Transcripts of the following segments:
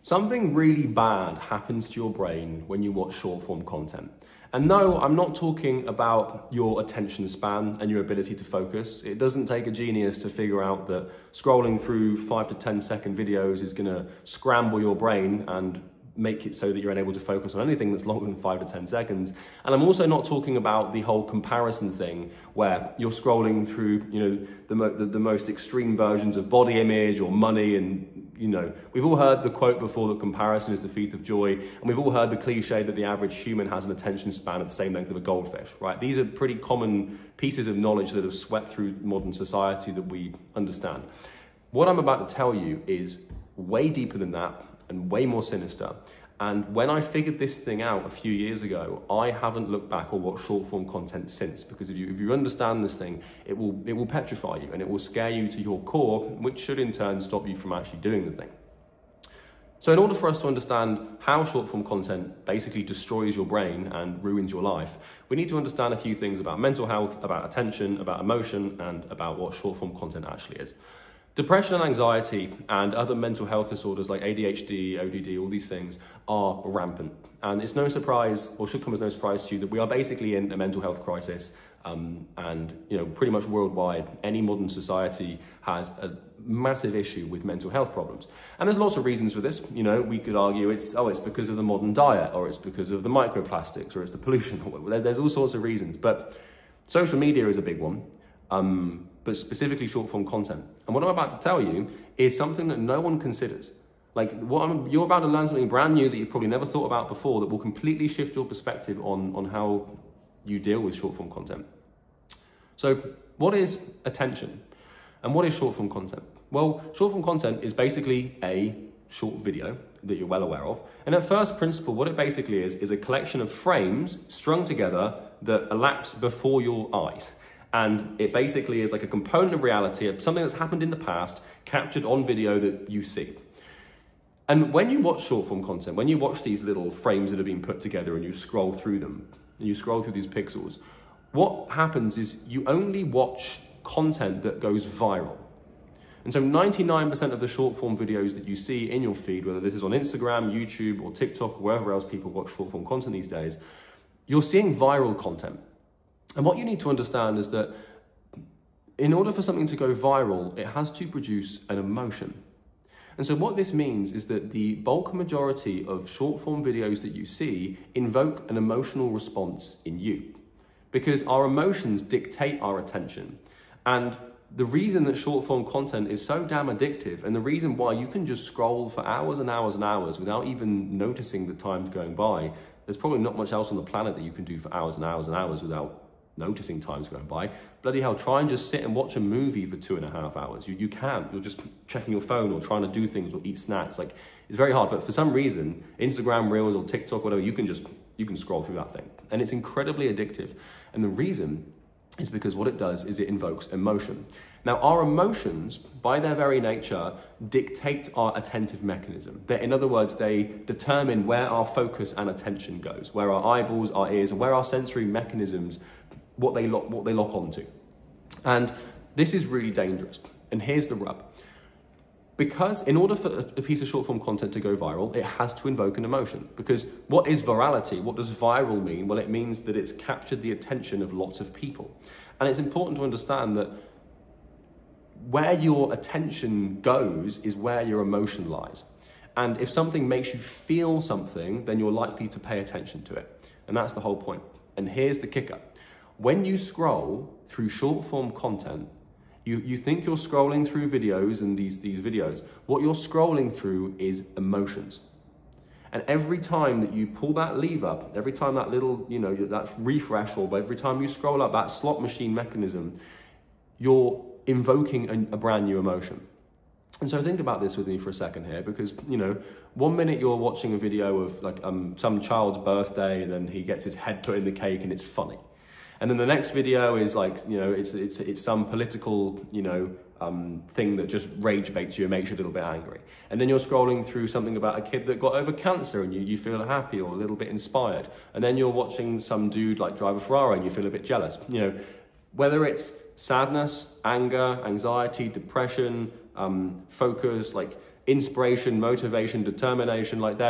Something really bad happens to your brain when you watch short form content. And no, I'm not talking about your attention span and your ability to focus. It doesn't take a genius to figure out that scrolling through 5 to 10 second videos is gonna scramble your brain and make it so that you're unable to focus on anything that's longer than 5 to 10 seconds. And I'm also not talking about the whole comparison thing where you're scrolling through, the most extreme versions of body image or money. And, we've all heard the quote before that comparison is the thief of joy. And we've all heard the cliche that the average human has an attention span at the same length of a goldfish, right? These are pretty common pieces of knowledge that have swept through modern society that we understand. What I'm about to tell you is way deeper than that and way more sinister. And when I figured this thing out a few years ago, I haven't looked back or watched short form content since, because if you understand this thing, it will petrify you and it will scare you to your core, which should in turn stop you from actually doing the thing. So in order for us to understand how short form content basically destroys your brain and ruins your life, we need to understand a few things about mental health, about attention, about emotion, and about what short form content actually is. Depression and anxiety and other mental health disorders like ADHD, ODD, all these things are rampant. And it's no surprise, or should come as no surprise to you, that we are basically in a mental health crisis. Pretty much worldwide, any modern society has a massive issue with mental health problems. And there's lots of reasons for this. We could argue it's because of the modern diet, or it's because of the microplastics, or it's the pollution. There's all sorts of reasons. But social media is a big one. But specifically short form content. And what I'm about to tell you is something that no one considers. You're about to learn something brand new that you've probably never thought about before that will completely shift your perspective on how you deal with short form content. So what is attention? And what is short form content? Well, short form content is basically a short video that you're well aware of. And at first principle, what it basically is a collection of frames strung together that elapse before your eyes. And it basically is like a component of reality, of something that's happened in the past, captured on video that you see. And when you watch short form content, when you watch these little frames that have been put together and you scroll through them, and you scroll through these pixels, what happens is you only watch content that goes viral. And so 99% of the short form videos that you see in your feed, whether this is on Instagram, YouTube, or TikTok, or wherever else people watch short form content these days, you're seeing viral content. And what you need to understand is that in order for something to go viral, it has to produce an emotion. And so what this means is that the bulk majority of short form videos that you see invoke an emotional response in you, because our emotions dictate our attention. And the reason that short form content is so damn addictive, and the reason why you can just scroll for hours and hours and hours without even noticing the time's going by, there's probably not much else on the planet that you can do for hours and hours and hours without noticing time's going by. Bloody hell, try and just sit and watch a movie for 2.5 hours. You can't. You're just checking your phone or trying to do things or eat snacks. It's very hard. But for some reason, Instagram Reels or TikTok, whatever, you can scroll through that thing. And it's incredibly addictive. And the reason is because what it does is it invokes emotion. Now, our emotions, by their very nature, dictate our attentive mechanism. In other words, they determine where our focus and attention goes, where our eyeballs, our ears, and where our sensory mechanisms, what they lock onto. And this is really dangerous. And here's the rub. Because in order for a piece of short form content to go viral, it has to invoke an emotion. Because what is virality? What does viral mean? Well, it means that it's captured the attention of lots of people. And it's important to understand that where your attention goes is where your emotion lies. And if something makes you feel something, then you're likely to pay attention to it. And that's the whole point. And here's the kicker. When you scroll through short form content, you think you're scrolling through videos and these videos. What you're scrolling through is emotions. And every time that you pull that lever, every time that little, that refresh, or every time you scroll up that slot machine mechanism, you're invoking a brand new emotion. And so think about this with me for a second here, because, 1 minute you're watching a video of some child's birthday and then he gets his head put in the cake and it's funny. And then the next video is it's some political, thing that just rage baits you and makes you a little bit angry. And then you're scrolling through something about a kid that got over cancer and you feel happy or a little bit inspired. And then you're watching some dude drive a Ferrari and you feel a bit jealous. Whether it's sadness, anger, anxiety, depression, focus, inspiration, motivation, determination, like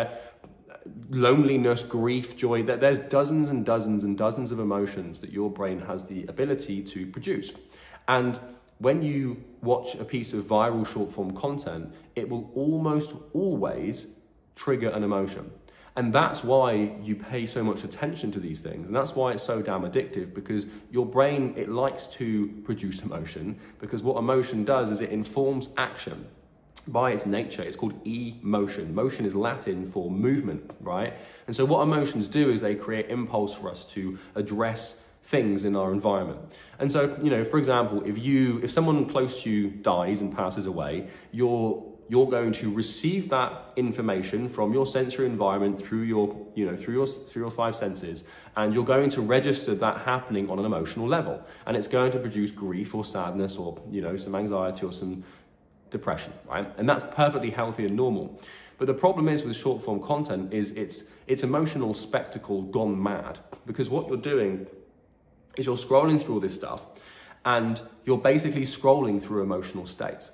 loneliness, grief, joy. There's dozens and dozens and dozens of emotions that your brain has the ability to produce. And when you watch a piece of viral short form content, it will almost always trigger an emotion. And that's why you pay so much attention to these things. And that's why it's so damn addictive, because your brain, it likes to produce emotion, because what emotion does is it informs action. By its nature, it's called emotion. Motion is Latin for movement, right? And so what emotions do is they create impulse for us to address things in our environment. And so, you know, for example, if someone close to you dies and passes away, you're going to receive that information from your sensory environment through your five senses, and you're going to register that happening on an emotional level, and it's going to produce grief or sadness or, you know, some anxiety or some depression, right? And that's perfectly healthy and normal. But the problem is with short form content is it's emotional spectacle gone mad, because what you're doing is you're scrolling through all this stuff and you're basically scrolling through emotional states.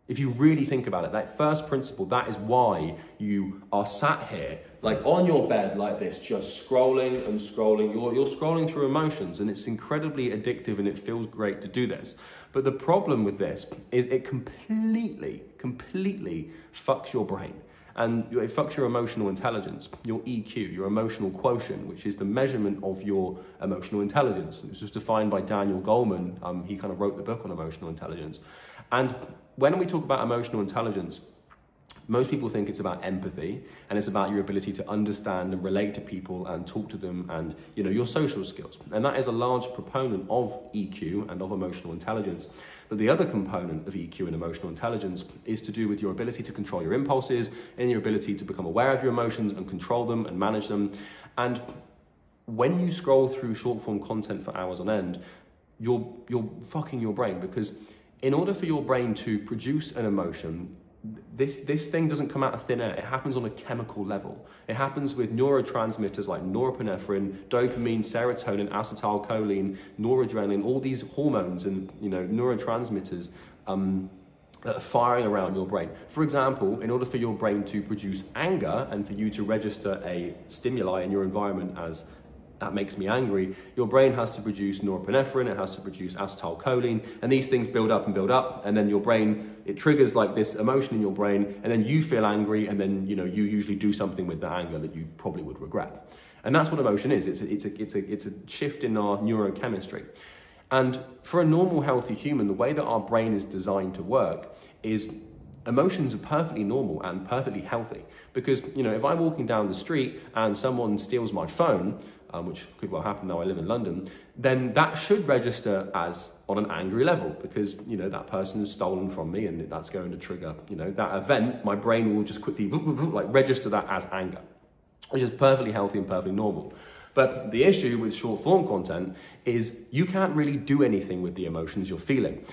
If you really think about it, that first principle, that is why you are sat here, like on your bed like this, just scrolling and scrolling. You're scrolling through emotions, and it's incredibly addictive and it feels great to do this. But the problem with this is it completely fucks your brain. And it fucks your emotional intelligence, your EQ, your emotional quotient, which is the measurement of your emotional intelligence. This was defined by Daniel Goleman. He kind of wrote the book on emotional intelligence. And when we talk about emotional intelligence, most people think it's about empathy, and it's about your ability to understand and relate to people and talk to them, and, you know, your social skills. And that is a large proponent of EQ and of emotional intelligence. But the other component of EQ and emotional intelligence is to do with your ability to control your impulses and your ability to become aware of your emotions and control them and manage them. And when you scroll through short form content for hours on end, you're fucking your brain, because in order for your brain to produce an emotion, this thing doesn't come out of thin air. It happens on a chemical level. It happens with neurotransmitters like norepinephrine, dopamine, serotonin, acetylcholine, noradrenaline, all these hormones and, you know, neurotransmitters that are firing around your brain. For example, in order for your brain to produce anger and for you to register a stimuli in your environment as that makes me angry, your brain has to produce norepinephrine, it has to produce acetylcholine, and these things build up, and then your brain, it triggers like this emotion in your brain, and then you feel angry, and then, you know, you usually do something with the anger that you probably would regret. And that's what emotion is. It's a shift in our neurochemistry. And for a normal, healthy human, the way that our brain is designed to work is emotions are perfectly normal and perfectly healthy. Because, you know, if I'm walking down the street and someone steals my phone, which could well happen now I live in London, then that should register as on an angry level, because, you know, that person has stolen from me, and that's going to trigger, you know, that event. My brain will just quickly like register that as anger, which is perfectly healthy and perfectly normal. But the issue with short form content is you can't really do anything with the emotions you're feeling.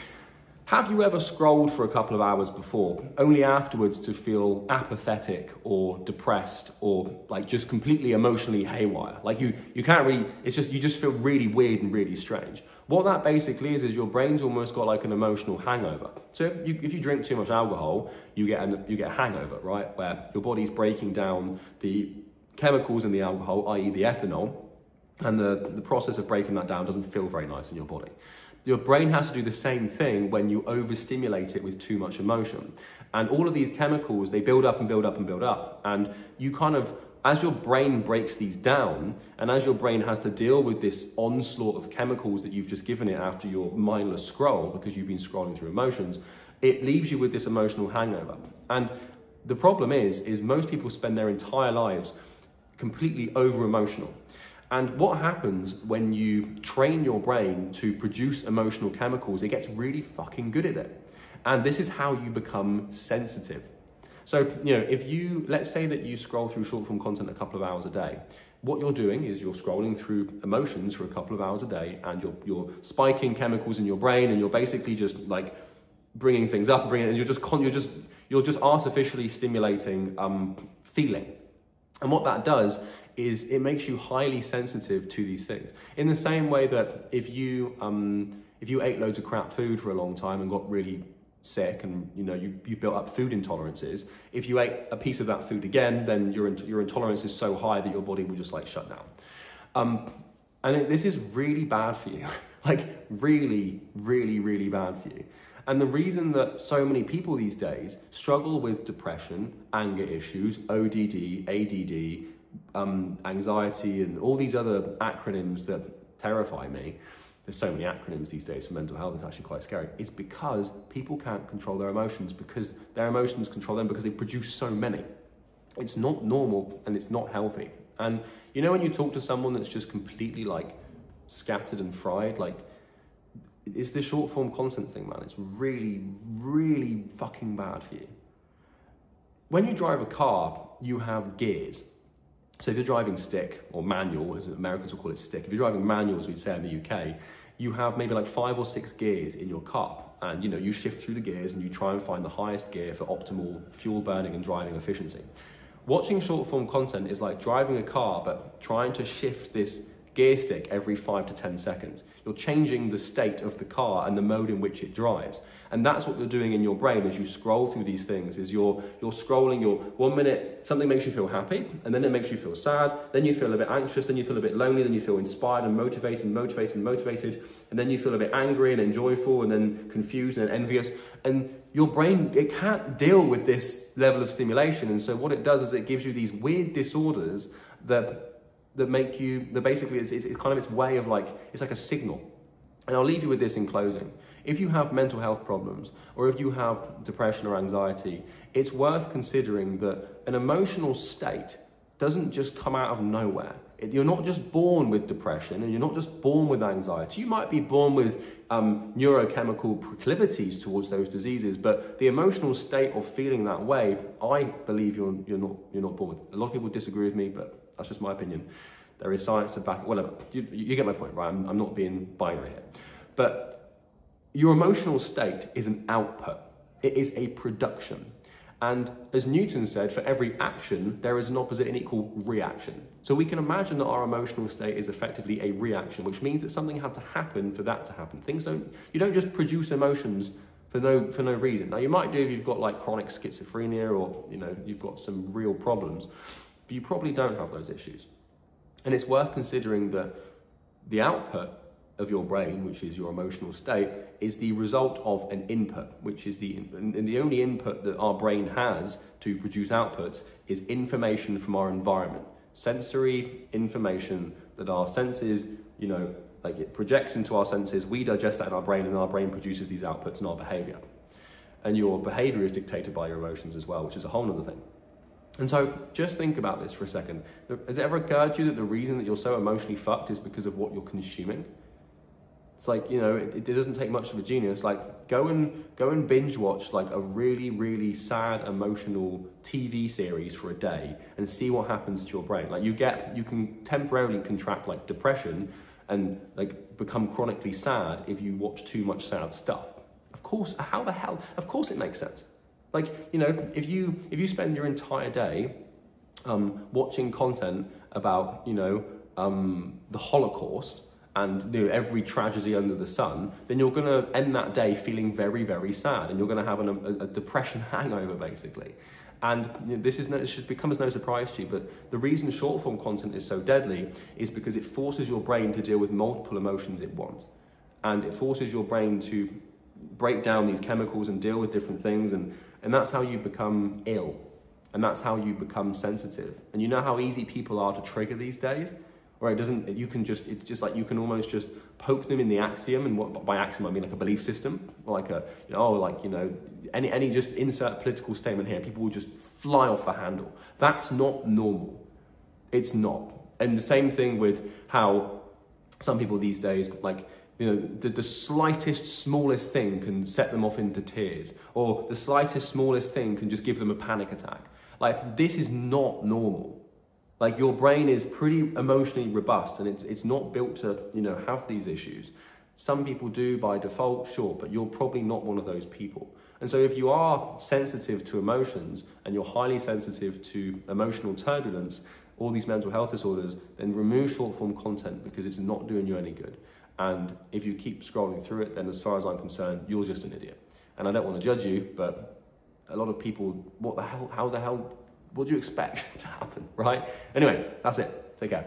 Have you ever scrolled for a couple of hours before, only afterwards to feel apathetic or depressed or like just completely emotionally haywire? Like you can't really, it's just, you just feel really weird and really strange. What that basically is your brain's almost got like an emotional hangover. So if you drink too much alcohol, you get a hangover, right? Where your body's breaking down the chemicals in the alcohol, i.e. the ethanol, and the process of breaking that down doesn't feel very nice in your body. Your brain has to do the same thing when you overstimulate it with too much emotion. And all of these chemicals, they build up and build up and build up. And you kind of, as your brain breaks these down, and as your brain has to deal with this onslaught of chemicals that you've just given it after your mindless scroll, because you've been scrolling through emotions, it leaves you with this emotional hangover. And the problem is most people spend their entire lives completely over-emotional. And what happens when you train your brain to produce emotional chemicals, it gets really fucking good at it. And this is how you become sensitive. So, you know, let's say that you scroll through short form content a couple of hours a day. What you're doing is you're scrolling through emotions for a couple of hours a day, and you're spiking chemicals in your brain, and you're basically just like bringing things up, and you're just artificially stimulating feeling. And what that does is it makes you highly sensitive to these things. In the same way that if you ate loads of crap food for a long time and got really sick and you built up food intolerances, if you ate a piece of that food again, then your intolerance is so high that your body will just like shut down. This is really bad for you, like really, really, really bad for you. And the reason that so many people these days struggle with depression, anger issues, ODD, ADD, anxiety, and all these other acronyms that terrify me, there's so many acronyms these days for mental health, it's actually quite scary, is because people can't control their emotions, because their emotions control them because they produce so many. It's not normal and it's not healthy. And you know when you talk to someone that's just completely like scattered and fried, like it's the short form content thing, man. It's really, really fucking bad for you. When you drive a car, you have gears. So if you're driving stick or manual, as Americans will call it stick, if you're driving manual, as we'd say in the UK, you have maybe like 5 or 6 gears in your car. And you shift through the gears and you try and find the highest gear for optimal fuel burning and driving efficiency. Watching short form content is like driving a car, but trying to shift this gear stick every 5 to 10 seconds. You're changing the state of the car and the mode in which it drives. And that's what you're doing in your brain as you scroll through these things, is you're scrolling, 1 minute, something makes you feel happy, and then it makes you feel sad, then you feel a bit anxious, then you feel a bit lonely, then you feel inspired and motivated, and then you feel a bit angry and then joyful, and then confused and envious. And your brain, it can't deal with this level of stimulation. And so what it does is it gives you these weird disorders that make you, that basically it's kind of its way of like, it's like a signal. And I'll leave you with this in closing. If you have mental health problems, or if you have depression or anxiety, it's worth considering that an emotional state doesn't just come out of nowhere. You're not just born with depression, and you're not just born with anxiety. You might be born with neurochemical proclivities towards those diseases, but the emotional state of feeling that way, I believe you're not born with. A lot of people disagree with me, but that's just my opinion. There is science to back it, whatever. You get my point, right? I'm not being binary here. But your emotional state is an output. It is a production. And as Newton said, for every action, there is an opposite and equal reaction. So we can imagine that our emotional state is effectively a reaction, which means that something had to happen for that to happen. You don't just produce emotions for no reason. Now you might do if you've got like chronic schizophrenia, or you've got some real problems, but you probably don't have those issues. And it's worth considering that the output of your brain, which is your emotional state, is the result of an input, which is the only input that our brain has to produce outputs is information from our environment. Sensory information that our senses, like it projects into our senses, we digest that in our brain, and our brain produces these outputs in our behavior. And your behavior is dictated by your emotions as well, which is a whole other thing. And so just think about this for a second. Has it ever occurred to you that the reason that you're so emotionally fucked is because of what you're consuming? It's like, it doesn't take much of a genius. Like go and binge watch like a really, really sad, emotional TV series for a day and see what happens to your brain. Like you can temporarily contract like depression and like become chronically sad if you watch too much sad stuff. Of course, how the hell? Of course it makes sense. Like, if you spend your entire day watching content about, the Holocaust and every tragedy under the sun, then you're going to end that day feeling very, very sad, and you're going to have a depression hangover, basically. And it should become as no surprise to you, but the reason short form content is so deadly is because it forces your brain to deal with multiple emotions at once. And it forces your brain to break down these chemicals and deal with different things, and that's how you become ill, and that's how you become sensitive. And you know how easy people are to trigger these days? Or it's just like you can almost just poke them in the axiom, and what by axiom I mean like a belief system, or like any just insert political statement here, people will just fly off the handle. That's not normal. It's not. And the same thing with how some people these days, like, the slightest, smallest thing can set them off into tears, or the slightest, smallest thing can just give them a panic attack. Like, this is not normal. Like, your brain is pretty emotionally robust, and it's not built to, have these issues. Some people do by default, sure, but you're probably not one of those people. And so if you are sensitive to emotions, and you're highly sensitive to emotional turbulence, all these mental health disorders, then remove short form content, because it's not doing you any good. And if you keep scrolling through it, then as far as I'm concerned, you're just an idiot. And I don't want to judge you, but a lot of people, what do you expect to happen, right? Anyway, that's it. Take care.